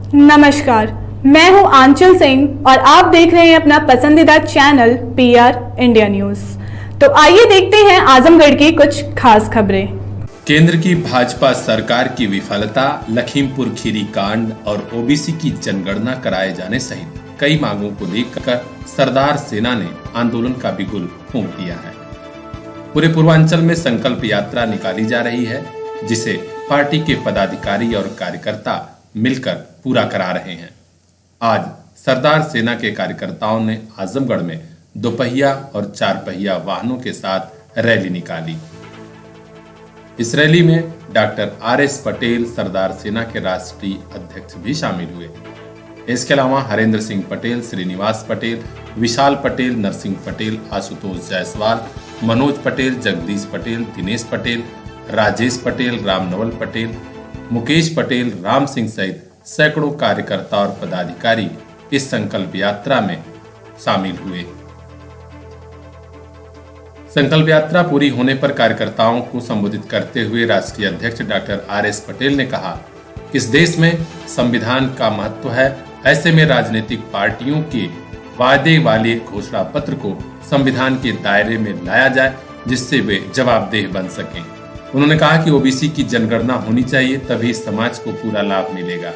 नमस्कार, मैं हूं आंचल सिंह और आप देख रहे हैं अपना पसंदीदा चैनल पीआर इंडिया न्यूज। तो आइए देखते हैं आजमगढ़ की कुछ खास खबरें। केंद्र की भाजपा सरकार की विफलता, लखीमपुर खीरी कांड और ओबीसी की जनगणना कराए जाने सहित कई मांगों को लेकर सरदार सेना ने आंदोलन का बिगुल फूंक दिया है। पूरे पूर्वांचल में संकल्प यात्रा निकाली जा रही है, जिसे पार्टी के पदाधिकारी और कार्यकर्ता मिलकर पूरा करा रहे हैं। आज सरदार सेना के कार्यकर्ताओं ने आजमगढ़ में दोपहिया और चार पहिया वाहनों के साथ रैली निकाली। इस रैली में डॉक्टर आर.एस. पटेल, सरदार सेना के राष्ट्रीय अध्यक्ष भी शामिल हुए। इसके अलावा हरेंद्र सिंह पटेल, श्रीनिवास पटेल, विशाल पटेल, नरसिंह पटेल, आशुतोष जायसवाल, मनोज पटेल, जगदीश पटेल, दिनेश पटेल, राजेश पटेल, रामनवल पटेल, मुकेश पटेल, राम सिंह सहित सैकड़ों कार्यकर्ता और पदाधिकारी इस संकल्प यात्रा में शामिल हुए। संकल्प यात्रा पूरी होने पर कार्यकर्ताओं को संबोधित करते हुए राष्ट्रीय अध्यक्ष डॉक्टर आर.एस. पटेल ने कहा कि इस देश में संविधान का महत्व है। ऐसे में राजनीतिक पार्टियों के वादे वाले घोषणा पत्र को संविधान के दायरे में लाया जाए, जिससे वे जवाबदेह बन सकें। उन्होंने कहा कि ओबीसी की जनगणना होनी चाहिए, तभी समाज को पूरा लाभ मिलेगा।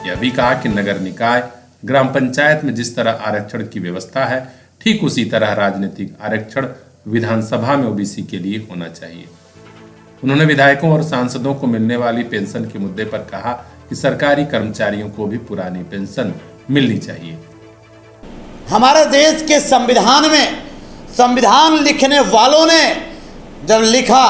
यह भी कहा कि नगर निकाय, ग्राम पंचायत में जिस तरह आरक्षण की व्यवस्था है, ठीक उसी तरह राजनीतिक आरक्षण विधानसभा में ओबीसी के लिए होना चाहिए। उन्होंने विधायकों और सांसदों को मिलने वाली पेंशन के मुद्दे पर कहा कि सरकारी कर्मचारियों को भी पुरानी पेंशन मिलनी चाहिए। हमारे देश के संविधान में संविधान लिखने वालों ने जब लिखा,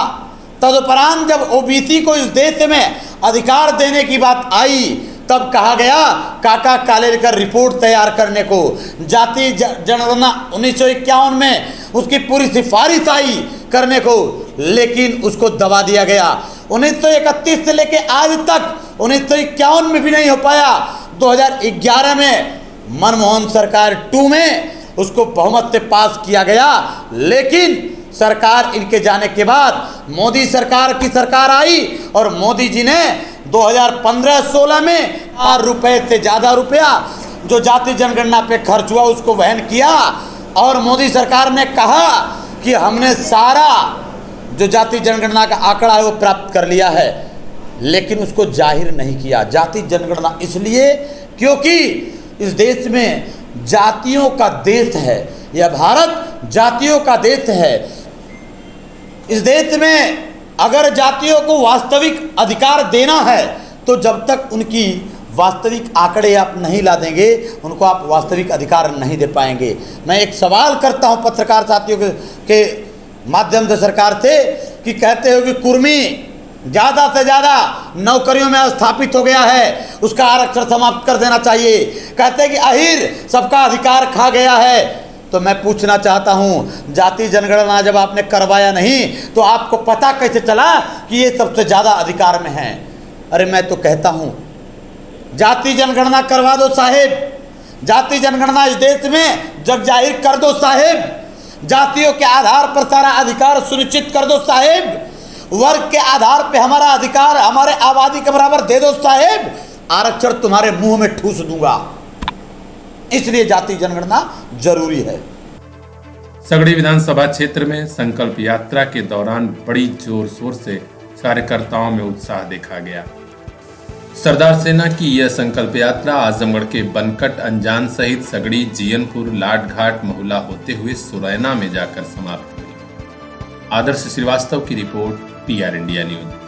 तदुपरांत जब ओबीसी को इस देश में अधिकार देने की बात आई, तब कहा गया काका कालेलकर रिपोर्ट तैयार करने को। जाति जनगणना 1951 में उसकी पूरी सिफारिश आई करने को, लेकिन उसको दबा दिया गया। 1931 से लेकर आज तक 1951 में भी नहीं हो पाया। 2011 में मनमोहन सरकार 2 में उसको बहुमत से पास किया गया, लेकिन सरकार इनके जाने के बाद मोदी सरकार की सरकार आई और मोदी जी ने 2015-16 में ₹8 से ज़्यादा रुपया जो जाति जनगणना पे खर्च हुआ उसको वहन किया, और मोदी सरकार ने कहा कि हमने सारा जो जाति जनगणना का आंकड़ा है वो प्राप्त कर लिया है, लेकिन उसको जाहिर नहीं किया। जाति जनगणना इसलिए क्योंकि इस देश में जातियों का देश है, यह भारत जातियों का देश है। इस देश में अगर जातियों को वास्तविक अधिकार देना है, तो जब तक उनकी वास्तविक आंकड़े आप नहीं ला देंगे, उनको आप वास्तविक अधिकार नहीं दे पाएंगे। मैं एक सवाल करता हूं पत्रकार साथियों के माध्यम से सरकार से कि कहते हो कि कुर्मी ज़्यादा से ज़्यादा नौकरियों में स्थापित हो गया है, उसका आरक्षण समाप्त कर देना चाहिए। कहते हैं कि अहिर सबका अधिकार खा गया है। तो मैं पूछना चाहता हूं, जाति जनगणना जब आपने करवाया नहीं, तो आपको पता कैसे चला कि ये सबसे ज़्यादा अधिकार में है? अरे मैं तो कहता हूं, जाति जनगणना करवा दो साहेब, जाति जनगणना इस देश में जग जाहिर कर दो साहेब, जातियों के आधार पर सारा अधिकार सुनिश्चित कर दो साहेब, वर्ग के आधार पे हमारा अधिकार हमारे आबादी के बराबर दे दो साहेब, आरक्षण तुम्हारे मुंह में ठूस दूंगा। इसलिए जाति जनगणना जरूरी है। सगड़ी विधानसभा क्षेत्र में संकल्प यात्रा के दौरान बड़ी जोर शोर से कार्यकर्ताओं में उत्साह देखा गया। सरदार सेना की यह संकल्प यात्रा आजमगढ़ के बनकट, अंजान सहित सगड़ी, जियनपुर, लाटघाट, महुला होते हुए सुरैना में जाकर समाप्त हुई। आदर्श श्रीवास्तव की रिपोर्ट, पीआर इंडिया न्यूज।